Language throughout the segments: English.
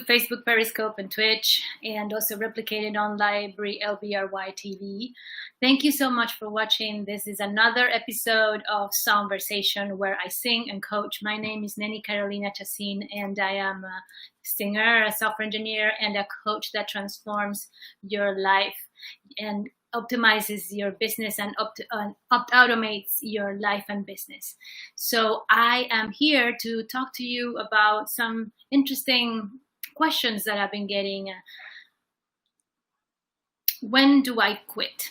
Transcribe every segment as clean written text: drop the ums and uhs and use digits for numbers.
Facebook, Periscope, and Twitch, and also replicated on Library LBRY TV. Thank you so much for watching. This is another episode of Songversation where I sing and coach. My name is Neni Carolina Chacin, and I am a singer, a software engineer, and a coach that transforms your life and optimizes your business and automates your life and business. So I am here to talk to you about some interesting questions that I've been getting. When do I quit?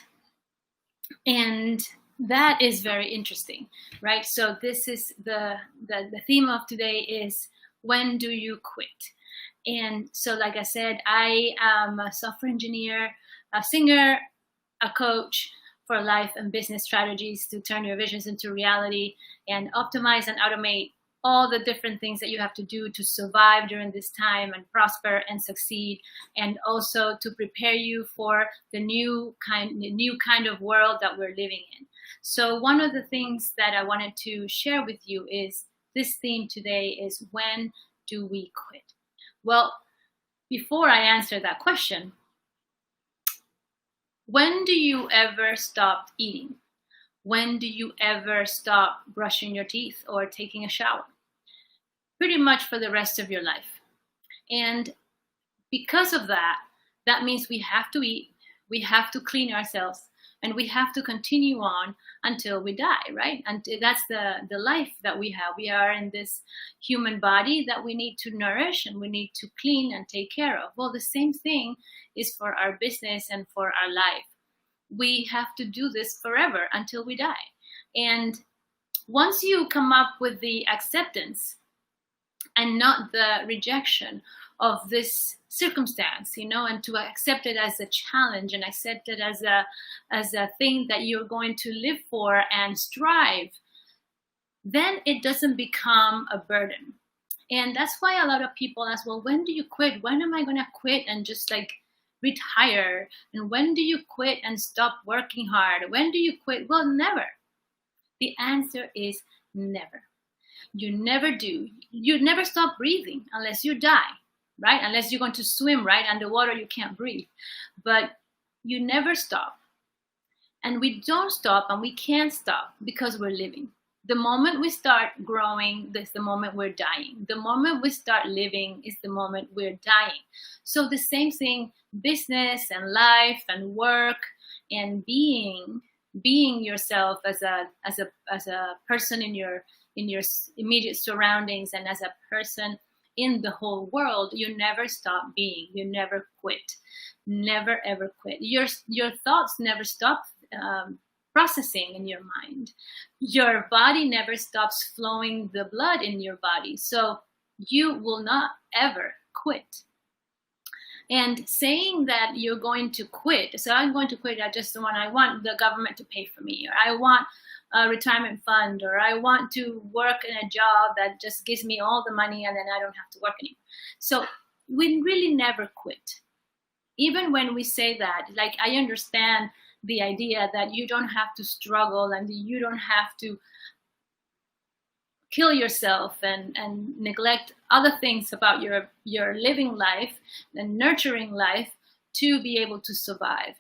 And that is very interesting, right? So this is the theme of today is, when do you quit? And so, like I said, I am a software engineer, a singer, a coach for life and business strategies to turn your visions into reality and optimize and automate all the different things that you have to do to survive during this time and prosper and succeed, and also to prepare you for the new kind of world that we're living in. So one of the things that I wanted to share with you is this theme today is, when do we quit? Well, before I answer that question, when do you ever stop eating? When do you ever stop brushing your teeth or taking a shower? Pretty much for the rest of your life. And because of that, that means we have to eat, we have to clean ourselves, and we have to continue on until we die, right? And that's the life that we have. We are in this human body that we need to nourish and we need to clean and take care of. Well, the same thing is for our business and for our life. We have to do this forever until we die. And once you come up with the acceptance and not the rejection of this circumstance, and to accept it as a challenge and accept it as a thing that you're going to live for and strive, then it doesn't become a burden. And that's why a lot of people ask, well, when do you quit? When am I going to quit and just retire? And when do you quit and stop working hard? When do you quit? Well, never. The answer is never. You never do. You never stop breathing unless you die, right? Unless you're going to swim, right? Underwater, you can't breathe. But you never stop. And we don't stop and we can't stop because we're living. The moment we start growing, that's the moment we're dying. The moment we start living is the moment we're dying. So the same thing, business and life and work and being yourself as a person in your immediate surroundings and as a person in the whole world, you never stop being. You never quit. Never ever quit. Your thoughts never stop processing in your mind. Your body never stops flowing the blood in your body. So you will not ever quit. And saying that you're going to quit, so I'm going to quit, I want the government to pay for me, or I want a retirement fund, or I want to work in a job that just gives me all the money and then I don't have to work anymore. So we really never quit. Even when we say that, I understand the idea that you don't have to struggle and you don't have to kill yourself and neglect other things about your living life and nurturing life to be able to survive.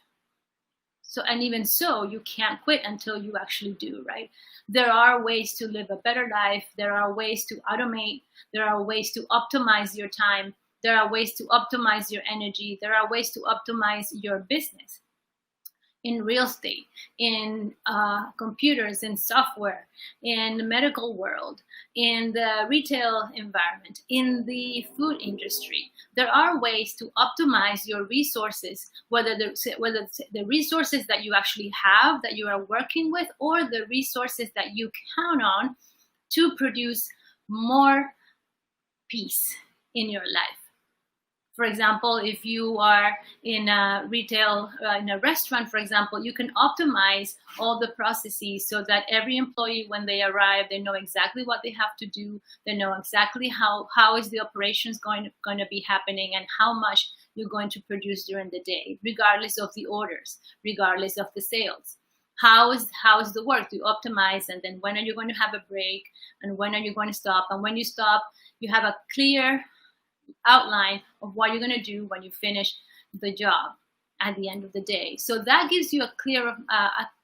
So, and even so, you can't quit until you actually do, right? There are ways to live a better life. There are ways to automate. There are ways to optimize your time. There are ways to optimize your energy. There are ways to optimize your business. In real estate, in computers, in software, in the medical world, in the retail environment, in the food industry. There are ways to optimize your resources, whether the resources that you actually have, that you are working with, or the resources that you count on to produce more peace in your life. For example, if you are in a retail, in a restaurant, for example, you can optimize all the processes so that every employee, when they arrive, they know exactly what they have to do. They know exactly how is the operations going to be happening and how much you're going to produce during the day, regardless of the orders, regardless of the sales. How is the work? You optimize, and then when are you going to have a break, and when are you going to stop? And when you stop, you have a clear outline of what you're going to do when you finish the job at the end of the day. So that gives you a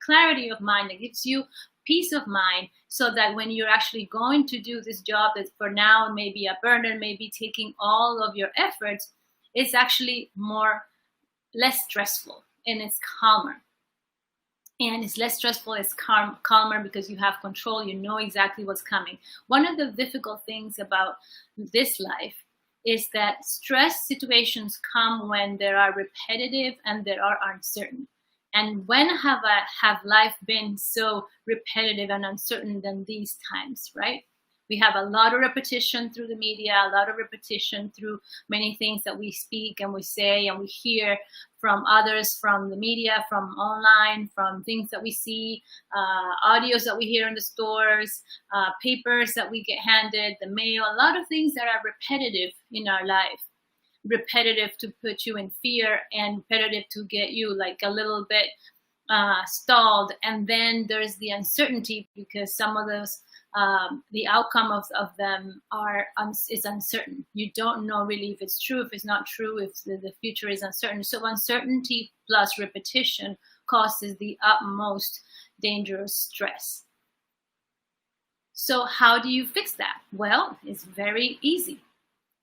clarity of mind. It gives you peace of mind, so that when you're actually going to do this job that for now may be a burden, maybe taking all of your efforts, it's actually less stressful, and it's calmer. And it's less stressful, it's calmer, because you have control, you know exactly what's coming. One of the difficult things about this life is that stress situations come when they are repetitive and they are uncertain. And when have life been so repetitive and uncertain than these times, right? We have a lot of repetition through the media, a lot of repetition through many things that we speak and we say and we hear from others, from the media, from online, from things that we see, audios that we hear in the stores, papers that we get handed, the mail, a lot of things that are repetitive in our life. Repetitive to put you in fear, and repetitive to get you like a little bit stalled. And then there's the uncertainty, because some of those the outcome of them is uncertain. You don't know really if it's true, if it's not true, if the future is uncertain. So uncertainty plus repetition causes the utmost dangerous stress. So how do you fix that? Well, it's very easy.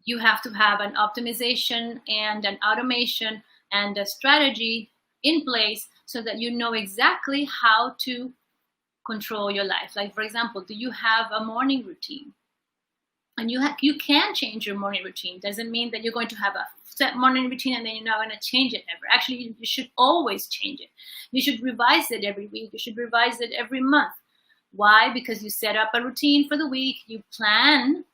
You have to have an optimization and an automation and a strategy in place so that you know exactly how to control your life. Like, for example, do you have a morning routine? And you can change your morning routine. Doesn't mean that you're going to have a set morning routine and then you're not going to change it ever. Actually, you should always change it. You should revise it every week. You should revise it every month. Why? Because you set up a routine for the week. You plan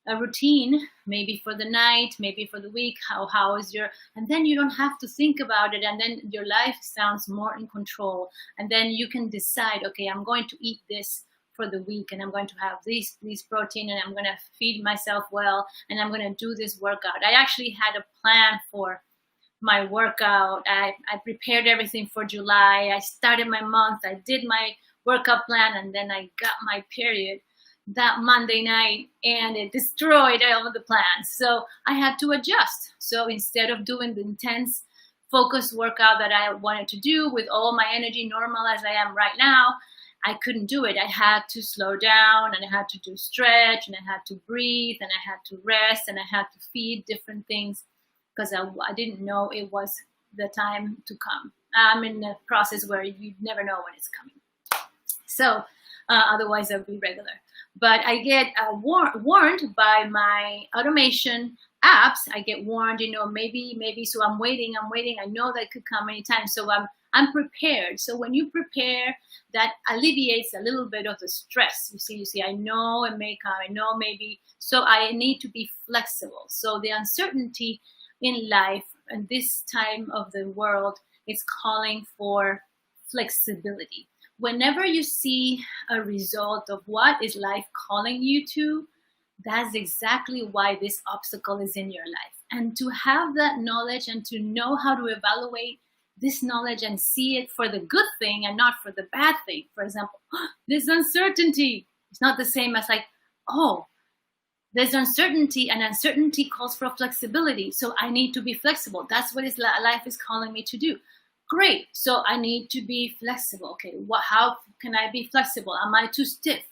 a routine, maybe for the night, maybe for the week. How is your, and then you don't have to think about it, and then your life sounds more in control. And then you can decide, okay, I'm going to eat this for the week, and I'm going to have these protein, and I'm going to feed myself well, and I'm going to do this workout. I actually had a plan for my workout. I prepared everything for July. I started my month. I did my workout plan, and then I got my period that Monday night, and it destroyed all of the plans. So I had to adjust. So instead of doing the intense focused workout that I wanted to do with all my energy, normal as I am right now, I couldn't do it. I had to slow down, and I had to do stretch, and I had to breathe, and I had to rest, and I had to feed different things, because I didn't know it was the time to come. I'm in a process where you never know when it's coming. So otherwise I'll be regular. But I get warned by my automation apps. I get warned, maybe. So I'm waiting. I know that could come anytime. So I'm prepared. So when you prepare, that alleviates a little bit of the stress. You see, I know it may come. I know maybe. So I need to be flexible. So the uncertainty in life and this time of the world is calling for flexibility. Whenever you see a result of what is life calling you to, that's exactly why this obstacle is in your life. And to have that knowledge and to know how to evaluate this knowledge and see it for the good thing and not for the bad thing. For example, this uncertainty. It's not the same as like, oh, there's uncertainty, and uncertainty calls for flexibility. So I need to be flexible. That's what life is calling me to do. Great. So I need to be flexible. Okay, how can I be flexible? Am I too stiff?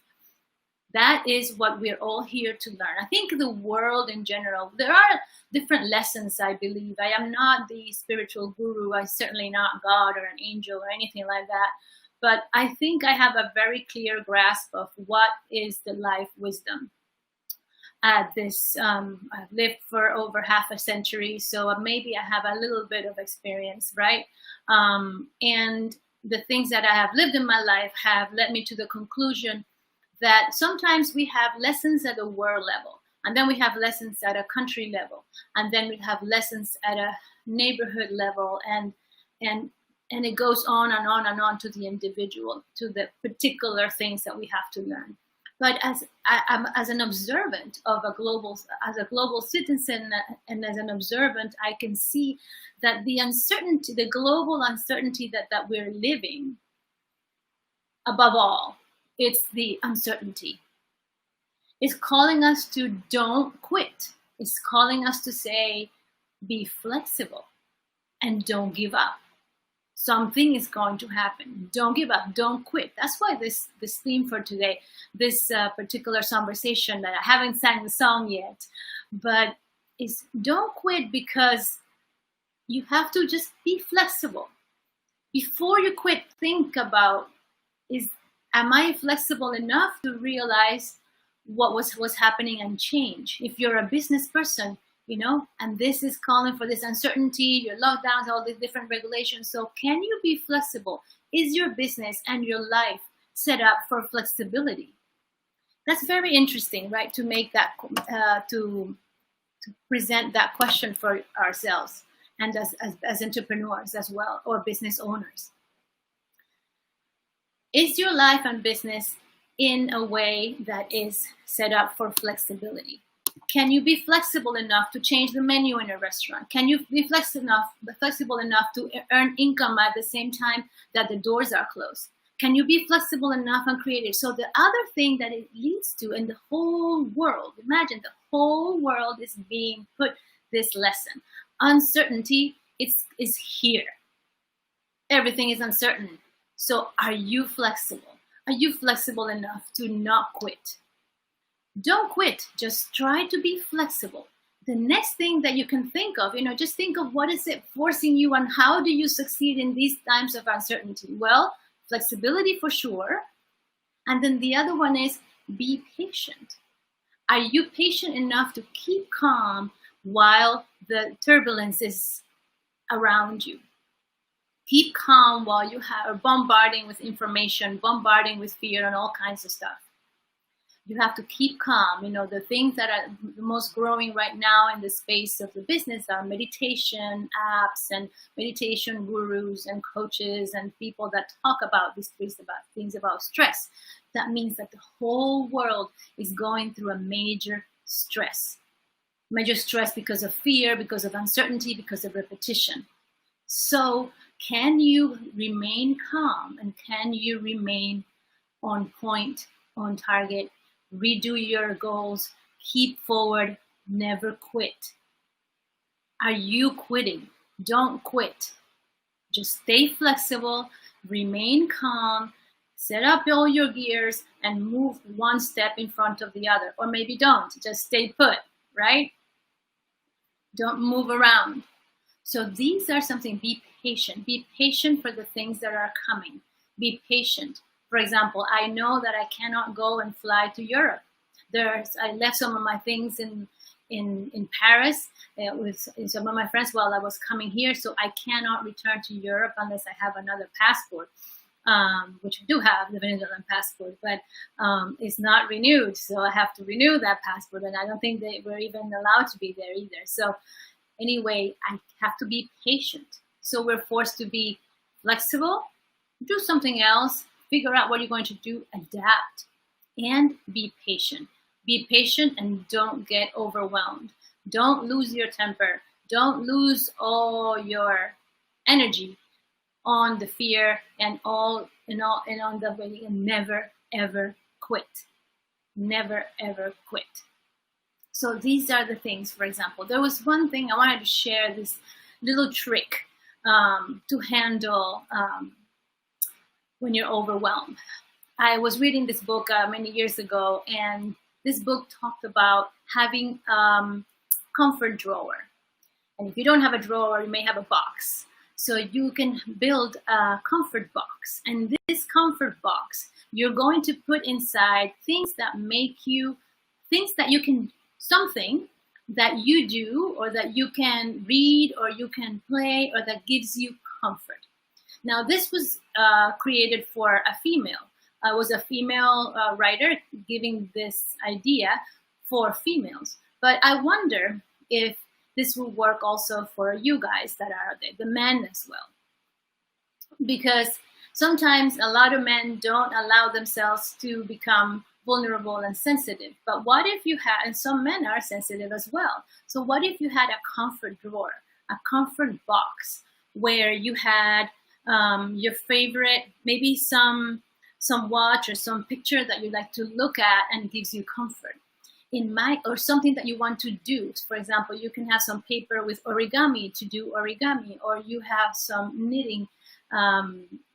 That is what we're all here to learn. I think the world in general, there are different lessons, I believe. I am not the spiritual guru. I'm certainly not God or an angel or anything like that. But I think I have a very clear grasp of what is the life wisdom. I've lived for over half a century, so maybe I have a little bit of experience, right? And the things that I have lived in my life have led me to the conclusion that sometimes we have lessons at a world level, and then we have lessons at a country level, and then we have lessons at a neighborhood level, and it goes on and on and on to the individual, to the particular things that we have to learn. But as an observant of a global citizen, and as an observant, I can see that the uncertainty, the global uncertainty that we're living, above all, it's the uncertainty. It's calling us to don't quit. It's calling us to say, be flexible and don't give up. Something is going to happen. Don't give up. Don't quit. That's why this theme for today, this particular Songversation that I haven't sang the song yet, but is don't quit, because you have to just be flexible. Before you quit, think about, am I flexible enough to realize what was happening and change? If you're a business person, and this is calling for this uncertainty, your lockdowns, all these different regulations. So can you be flexible? Is your business and your life set up for flexibility? That's very interesting, right? To make that, to present that question for ourselves and as entrepreneurs as well, or business owners. Is your life and business in a way that is set up for flexibility? Can you be flexible enough to change the menu in a restaurant? Can you be flexible enough to earn income at the same time that the doors are closed? Can you be flexible enough and creative? So the other thing that it leads to in the whole world, imagine the whole world is being put this lesson. Uncertainty is here. Everything is uncertain. So are you flexible? Are you flexible enough to not quit? Don't quit. Just try to be flexible. The next thing that you can think of, just think of what is it forcing you and how do you succeed in these times of uncertainty? Well, flexibility for sure. And then the other one is be patient. Are you patient enough to keep calm while the turbulence is around you? Keep calm while you are bombarding with information, bombarding with fear and all kinds of stuff. You have to keep calm. The things that are the most growing right now in the space of the business are meditation apps and meditation gurus and coaches and people that talk about things about stress. That means that the whole world is going through a major stress. Major stress because of fear, because of uncertainty, because of repetition. So can you remain calm and can you remain on point, on target? Redo your goals, keep forward, never quit. Are you quitting? Don't quit. Just stay flexible, remain calm, set up all your gears and move one step in front of the other. Or maybe don't, just stay put, right? Don't move around. So these are something, be patient. Be patient for the things that are coming. Be patient. For example, I know that I cannot go and fly to Europe. I left some of my things in Paris with some of my friends while I was coming here, so I cannot return to Europe unless I have another passport, which I do have, the Venezuelan passport, but it's not renewed, so I have to renew that passport, and I don't think they were even allowed to be there either. So anyway, I have to be patient. So we're forced to be flexible, do something else, figure out what you're going to do, adapt, and be patient. Be patient and don't get overwhelmed. Don't lose your temper. Don't lose all your energy on the fear and on the waiting, and never ever quit. Never ever quit. So these are the things. For example, there was one thing I wanted to share, this little trick to handle when you're overwhelmed. I was reading this book many years ago, and this book talked about having comfort drawer. And if you don't have a drawer, you may have a box. So you can build a comfort box. And this comfort box, you're going to put inside things that something that you do or that you can read or you can play or that gives you comfort. Now, this was created for a female. I was a female writer giving this idea for females. But I wonder if this will work also for you guys that are out there, the men as well. Because sometimes a lot of men don't allow themselves to become vulnerable and sensitive. But what if you had, and some men are sensitive as well. So what if you had a comfort drawer, a comfort box where you had your favorite, maybe some watch or some picture that you like to look at and gives you comfort. or something that you want to do. For example, you can have some paper with origami to do origami, or you have some knitting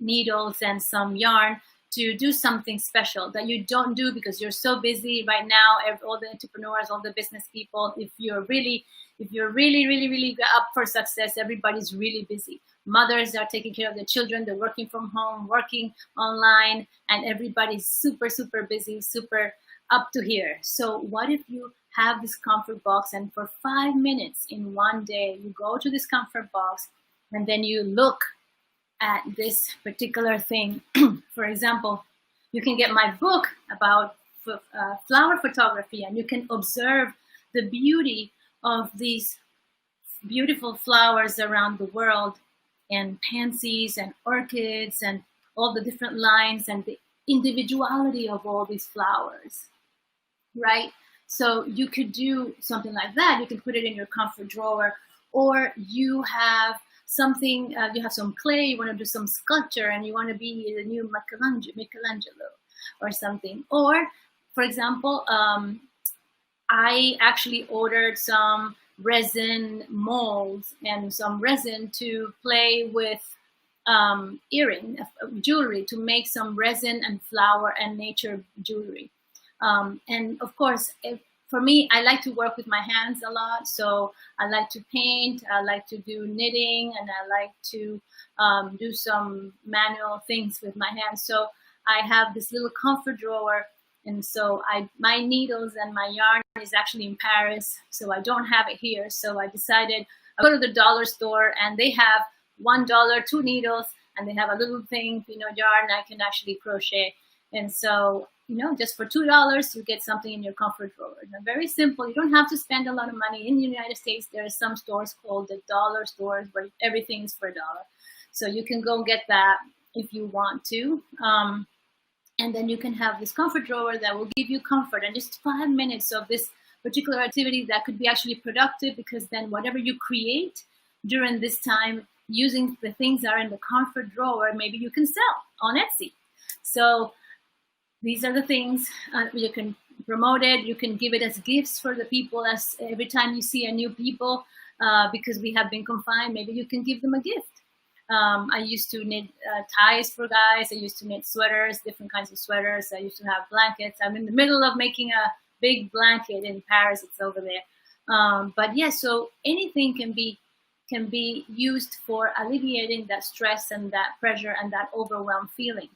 needles and some yarn to do something special that you don't do because you're so busy right now. All the entrepreneurs, all the business people, if you're really up for success, everybody's really busy. Mothers are taking care of their children, they're working from home, working online, and everybody's super busy, super up to here. So what if you have this comfort box, and for 5 minutes in one day, you go to this comfort box and then you look at this particular thing. For example, you can get my book about flower photography, and you can observe the beauty of these beautiful flowers around the world, and pansies and orchids and all the different lines and the individuality of all these flowers, right? So you could do something like that. You can put it in your comfort drawer, or you have something, you have some clay, you want to do some sculpture and you want to be the new Michelangelo or something. Or, for example, I actually ordered some resin molds and some resin to play with jewelry, to make some resin and flower and nature jewelry. And of course, for me, I like to work with my hands a lot. So I like to paint, I like to do knitting, and I like to do some manual things with my hands. So I have this little comfort drawer. And so my needles and my yarn is actually in Paris, so I don't have it here. So I decided I go to the dollar store, and they have $1, 2 needles, and they have a little thing, yarn I can actually crochet. And so, just for $2, you get something in your comfort drawer. And very simple. You don't have to spend a lot of money. In the United States, there are some stores called the dollar stores where everything is for $1. So you can go get that if you want to. And then you can have this comfort drawer that will give you comfort. And just 5 minutes of this particular activity that could be actually productive, because then whatever you create during this time, using the things that are in the comfort drawer, maybe you can sell on Etsy. So these are the things you can promote it. You can give it as gifts for the people. As every time you see a new people, because we have been confined, maybe you can give them a gift. I used to knit ties for guys. I used to knit sweaters, different kinds of sweaters. I used to have blankets. I'm in the middle of making a big blanket in Paris. It's over there. But yeah, so anything can be used for alleviating that stress and that pressure and that overwhelmed feeling.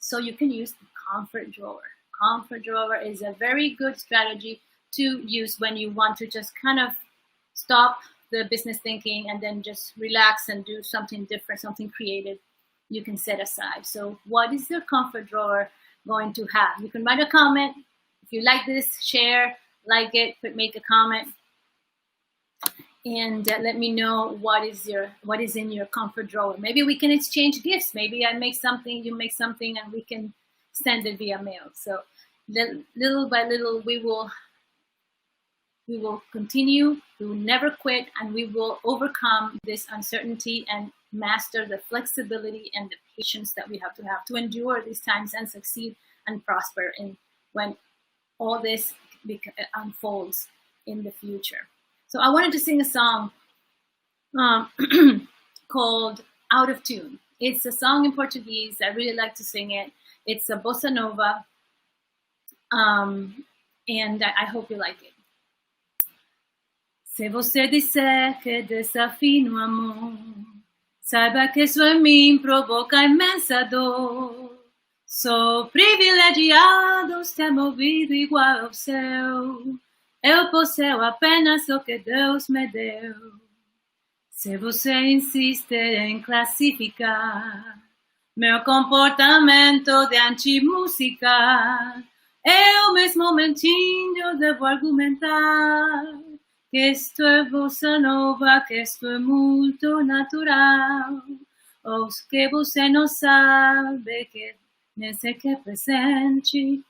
So you can use the comfort drawer. Comfort drawer is a very good strategy to use when you want to just kind of stop the business thinking and then just relax and do something different, something creative you can set aside. So what is your comfort drawer going to have? You can write a comment. If you like this, share, like it, make a comment, and let me know what is in your comfort drawer. Maybe we can exchange gifts. Maybe I make something, you make something, and we can send it via mail. So little by little, we will continue, we will never quit, and we will overcome this uncertainty and master the flexibility and the patience that we have to endure these times and succeed and prosper when all this unfolds in the future. So I wanted to sing a song called Out of Tune. It's a song in Portuguese. I really like to sing it. It's a bossa nova, and I hope you like it. Se você disser que desafio no amor, saiba que isso em mim provoca imensa dor. Sou privilegiado, ter movido igual ao seu. Eu posseo apenas o que Deus me deu. Se você insiste em classificar meu comportamento de anti-música, eu mesmo momentinho devo argumentar que isto é bossa nova, que isto é muito natural. Ou que você não sabe que nesse que é presente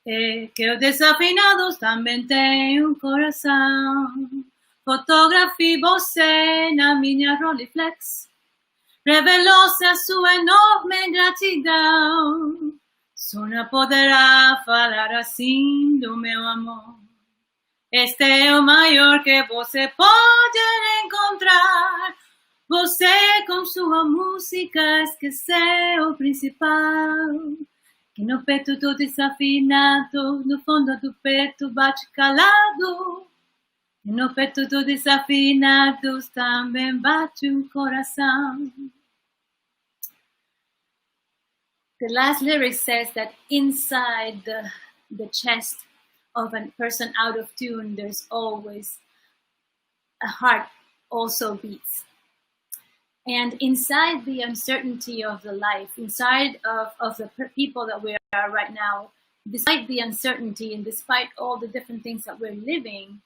é que os desafinados também têm um coração. Fotografie você na minha Rolleiflex, revelou-se a sua enorme gratidão. Só não poderá falar assim do meu amor. Este é o maior que você pode encontrar. Você com sua música esqueceu o principal. Que no peito todo desafinado, no fundo do peito bate calado. E no peito todo desafinado também bate coração. The last lyric says that inside the chest of a person out of tune, there's always a heart also beats. And inside the uncertainty of the life, inside of the people that we are right now, despite the uncertainty and despite all the different things that we're living,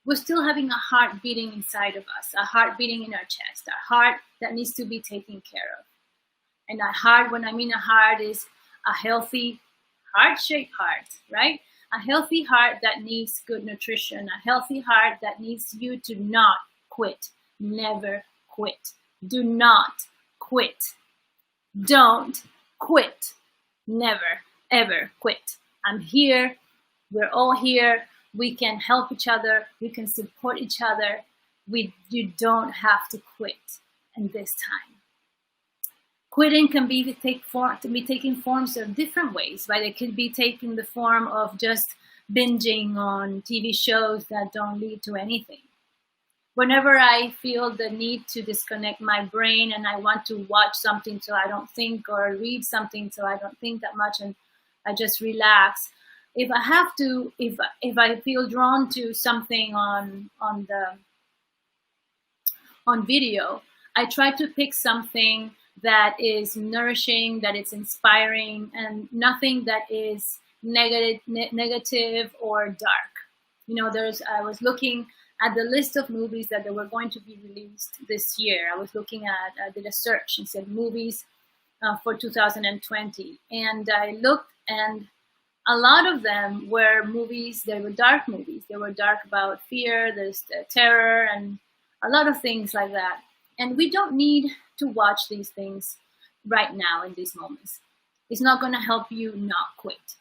we're still having a heart beating inside of us, a heart beating in our chest, a heart that needs to be taken care of. And a heart, when I mean a heart, is a healthy, heart-shaped heart, right? A healthy heart that needs good nutrition, a healthy heart that needs you to not quit, never quit. Do not quit. Don't quit. Never, ever quit. I'm here. We're all here. We can help each other. We can support each other. You don't have to quit in this time. Quitting can be taking forms of different ways, right? It could be taking the form of just binging on TV shows that don't lead to anything. Whenever I feel the need to disconnect my brain and I want to watch something so I don't think, or read something so I don't think that much and I just relax. If I have to, if I feel drawn to something on video, I try to pick something that is nourishing, that is inspiring, and nothing that is negative or dark. You know, I was looking at the list of movies that they were going to be released this year. I was looking at, I did a search and said movies for 2020. And I looked, and a lot of them were movies, they were dark movies. They were dark about fear, there's terror, and a lot of things like that. And we don't need to watch these things right now in these moments. It's not going to help you not quit.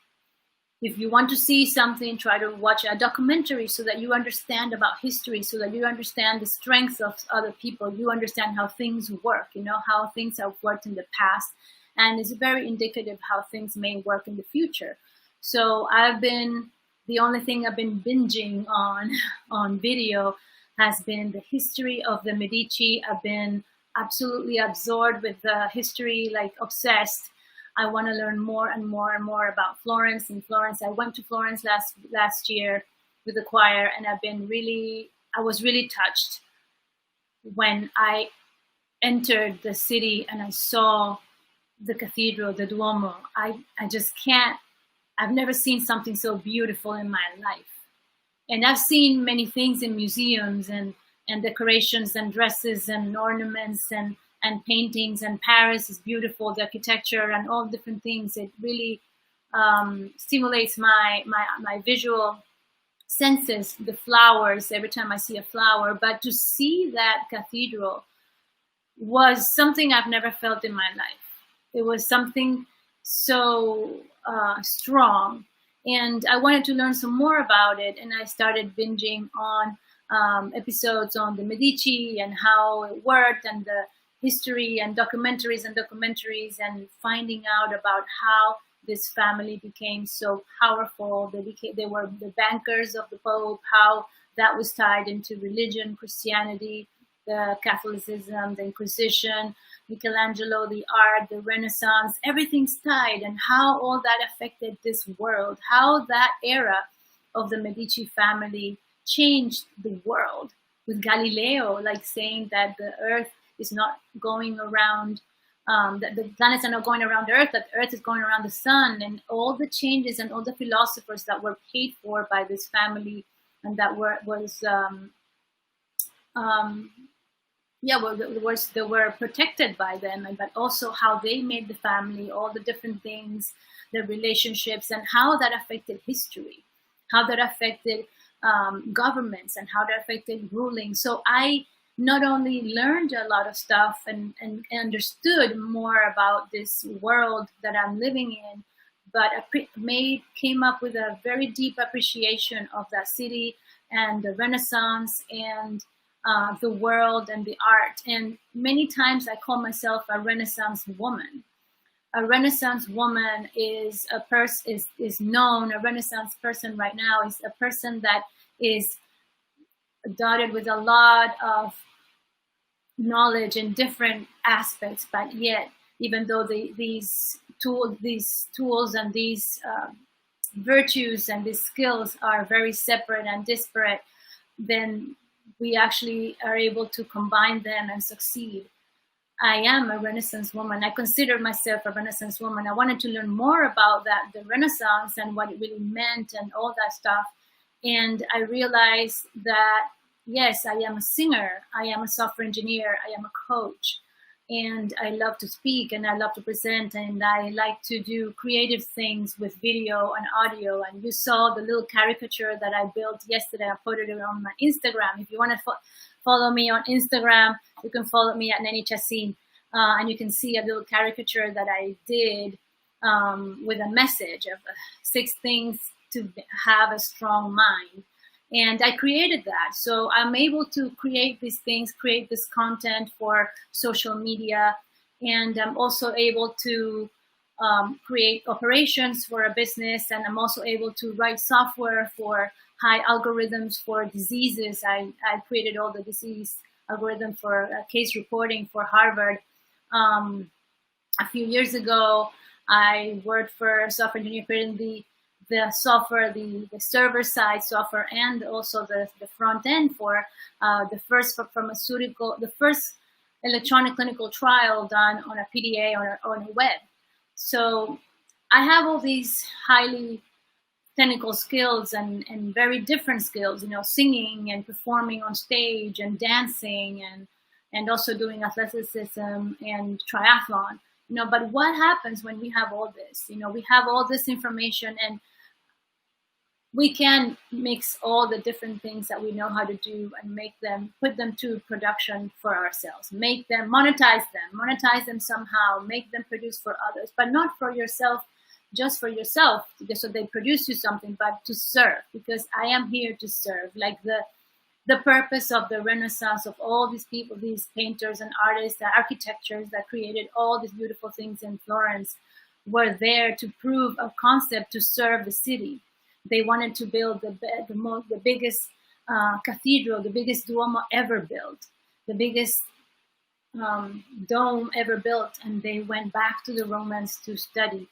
If you want to see something, try to watch a documentary so that you understand about history, so that you understand the strengths of other people. You understand how things work, you know, how things have worked in the past. And it's very indicative how things may work in the future. So the only thing I've been binging on video has been the history of the Medici. I've been absolutely absorbed with the history, like obsessed. I want to learn more and more and more about Florence. In Florence, I went to Florence last year with the choir, and I was really touched when I entered the city and I saw the cathedral, the Duomo. I just can't, I've never seen something so beautiful in my life. And I've seen many things in museums and decorations and dresses and ornaments and paintings, and Paris is beautiful, the architecture and all different things. It really stimulates my visual senses, the flowers, every time I see a flower. But to see that cathedral was something I've never felt in my life. It was something so strong. And I wanted to learn some more about it, and I started binging on episodes on the Medici and how it worked, and the history and documentaries and finding out about how this family became so powerful. They were the bankers of the Pope, how that was tied into religion, Christianity, the Catholicism, the Inquisition, Michelangelo, the art, the Renaissance, everything's tied, and how all that affected this world, how that era of the Medici family changed the world, with Galileo like saying that the earth is not going around, that the planets are not going around the earth, that the earth is going around the sun, and all the changes and all the philosophers that were paid for by this family and that they were protected by them, but also how they made the family, all the different things, the relationships, and how that affected history, how that affected governments, and how that affected ruling. So I not only learned a lot of stuff and understood more about this world that I'm living in, but came up with a very deep appreciation of that city, and the Renaissance and the world and the art. And many times I call myself a Renaissance woman. A Renaissance woman is a person is known. A Renaissance person right now is a person that is dotted with a lot of knowledge in different aspects, but yet, even though these tools and these virtues and these skills are very separate and disparate, then we actually are able to combine them and succeed. I am a Renaissance woman. I consider myself a Renaissance woman. I wanted to learn more about that, the Renaissance and what it really meant and all that stuff. And I realized that, yes, I am a singer. I am a software engineer. I am a coach. And I love to speak and I love to present and I like to do creative things with video and audio. And you saw the little caricature that I built yesterday. I put it on my Instagram. If you want to follow me on Instagram, you can follow me at Neni Chacin. And you can see a little caricature that I did with a message of 6 things to have a strong mind. And I created that. So I'm able to create these things, create this content for social media. And I'm also able to create operations for a business. And I'm also able to write software for high algorithms for diseases. I created all the disease algorithm for case reporting for Harvard. A few years ago, I worked for a software engineer creating the software, the server-side software, and also the front end for the first electronic clinical trial done on a PDA on a web. So I have all these highly technical skills and very different skills, singing and performing on stage and dancing and also doing athleticism and triathlon. But what happens when we have all this? We have all this information and we can mix all the different things that we know how to do and put them to production for ourselves, monetize them somehow, make them produce for others, but not for yourself, just for yourself, so they produce you something, but to serve, because I am here to serve. Like the purpose of the Renaissance, of all these people, these painters and artists, the architectures that created all these beautiful things in Florence, were there to prove a concept to serve the city. They wanted to build the biggest cathedral, the biggest Duomo ever built, the biggest dome ever built, and they went back to the Romans to study.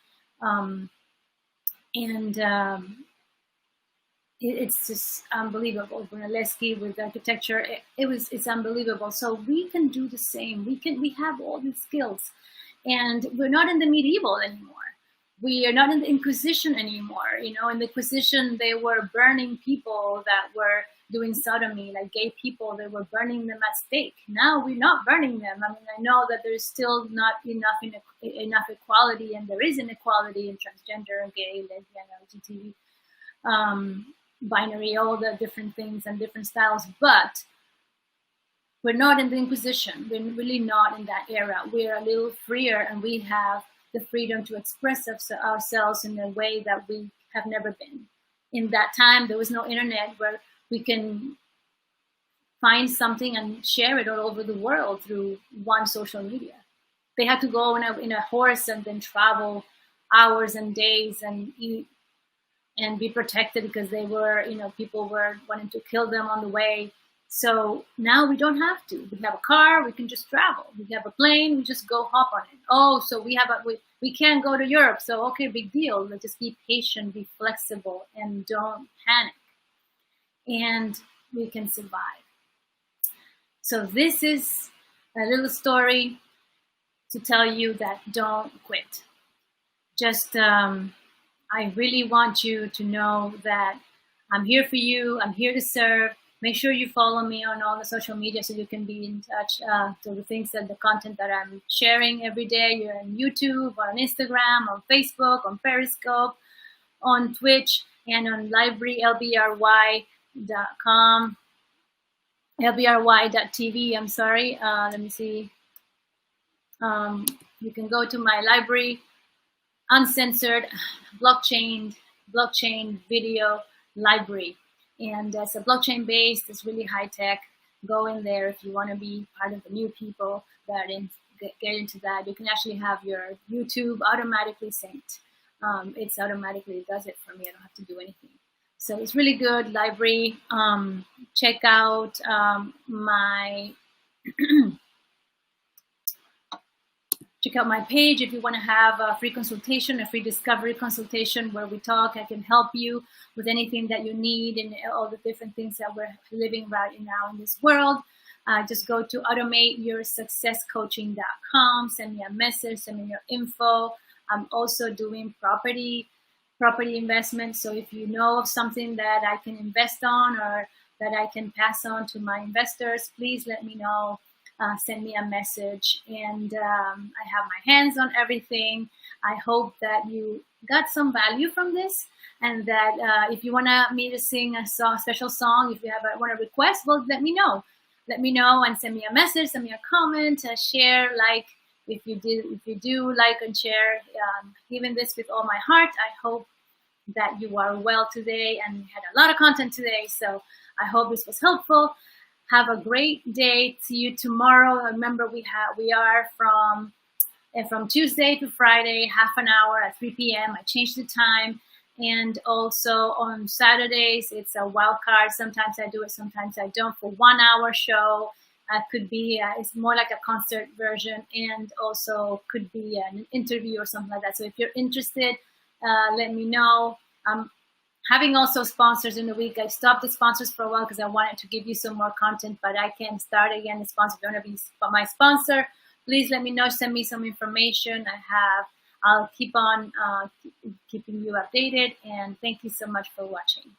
It's just unbelievable. Brunelleschi with architecture, it's unbelievable. So we can do the same. We have all these skills, and we're not in the medieval anymore. We are not in the Inquisition anymore. In the Inquisition, they were burning people that were doing sodomy, like gay people. They were burning them at stake. Now we're not burning them. I mean, I know that there's still not enough equality, and there is inequality in transgender, gay, lesbian, LGBT, binary, all the different things and different styles. But we're not in the Inquisition. We're really not in that era. We're a little freer, and we have the freedom to express ourselves in a way that we have never been. In that time, there was no internet where we can find something and share it all over the world through one social media. They had to go in a horse and then travel hours and days and eat and be protected because they were, people were wanting to kill them on the way. So now we don't have to. We have a car, we can just travel. We have a plane, we just go hop on it. Oh, so we can't go to Europe. So, okay, big deal. Let's just be patient, be flexible, and don't panic. And we can survive. So this is a little story to tell you that don't quit. Just, I really want you to know that I'm here for you. I'm here to serve. Make sure you follow me on all the social media so you can be in touch to the things the content that I'm sharing every day. You're on YouTube, on Instagram, on Facebook, on Periscope, on Twitch, and on library, lbry.com, lbry.tv, I'm sorry. Let me see. You can go to my library, uncensored, blockchain video library. And it's a blockchain based, it's really high tech. Go in there if you want to be part of the new people that get into that. You can actually have your YouTube automatically synced. It's automatically, it does it for me. I don't have to do anything. So it's really good library. Check out my check out my page if you want to have a free consultation, a free discovery consultation where we talk. I can help you with anything that you need and all the different things that we're living right now in this world. Just go to automateyoursuccesscoaching.com. Send me a message, send me your info. I'm also doing property investment. So if you know of something that I can invest on or that I can pass on to my investors, please let me know. Send me a message. And I have my hands on everything. I hope that you got some value from this, and that if you want me to sing a special song, if you want a request, well, let me know. Let me know and send me a message, send me a comment, share, like. If you do like and share, giving this with all my heart. I hope that you are well today and had a lot of content today. So I hope this was helpful. Have a great day. See you tomorrow. Remember, we are from Tuesday to Friday, half an hour at 3 p.m. I changed the time. And also on Saturdays, it's a wild card. Sometimes I do it, sometimes I don't, for 1 hour show. Could be, it's more like a concert version, and also could be an interview or something like that. So if you're interested, let me know. Having also sponsors in the week. I stopped the sponsors for a while because I wanted to give you some more content, but I can start again. The sponsor, if you want to be my sponsor, please let me know. Send me some information. I'll keep on keeping you updated. And thank you so much for watching.